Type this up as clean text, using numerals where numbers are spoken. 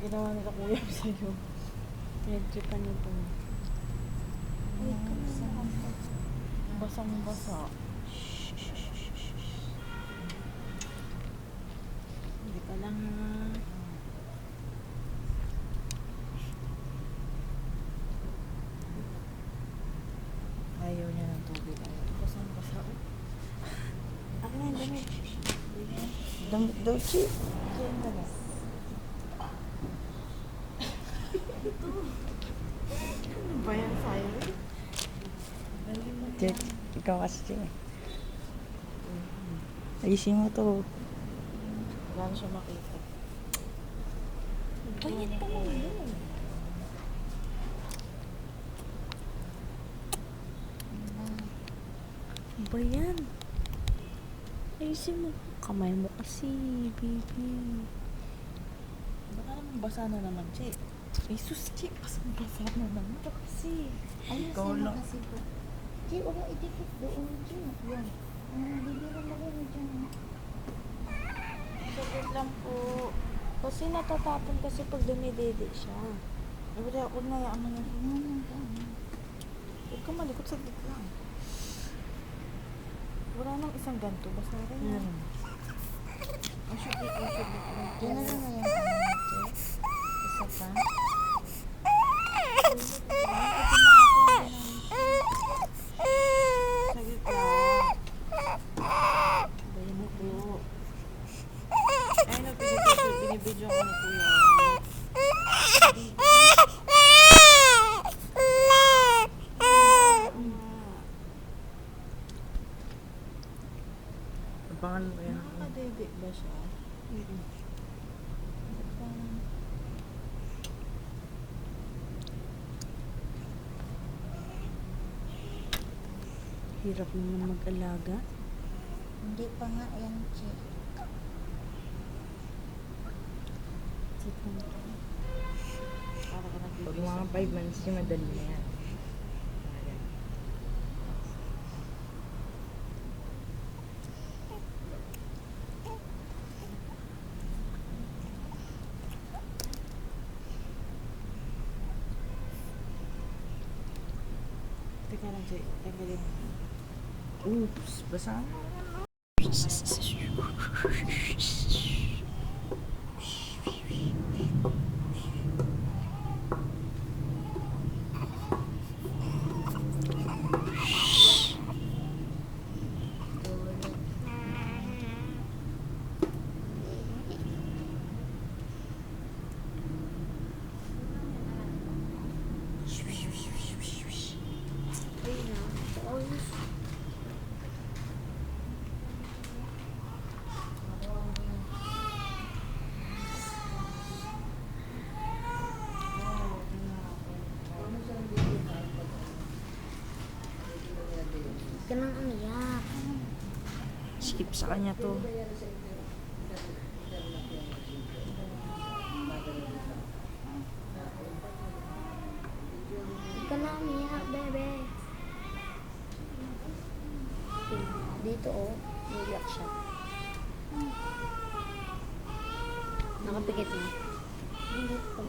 ginawa nila kuya sa'yo. Pinagtripan niyo po. Basang-basa. Hindi ka lang ha. Ayaw niya ng tubig. Basang-basa. Ako na yung damit. Damit daw, Chi. Ito yung damit. Ano ba yan sa'yo? Jet, ikaw kasi. Ayusin mo to. Wala na siya makita. Bayit pa lang yun. Ano ba yan? Ayusin mo. Kamay mo kasi, baby. Baka naman basa na naman, Che. Jesus, Che. Basa na naman. Ito kasi. Ikaw Ayusin mo lang. kasi po. Di, wala idikit doon. Di, yan. Bibiro mo rin dyan. Saglit lang po. Kasi natatapon kasi pag dumidede siya. Huwag na yaan mo yun. Huwag ka malikot, saglit lang. Wala nang isang ganto. Basta rin yan. Ang syugit. Yan na lang na yung ano, Isa pa. Saglit lang. Bayan mo po. Ayun na, binibidyo ko ni Kuya. Abangan mo yan. Nakakadede ba siya? Hirap naman mag-alaga. Hindi pa nga yan, Che. Para ka Pag nagbibisa. mga 5 months yung madali na yan. Teka lang, Jay. Tanggalin. Oops, basa. Huwag ka nang umiyak. Skip sa kanya to. Huwag ka nang umiyak, bebe. Dito, oh. Umiyak siya. Nakapikit na. Hindi pa.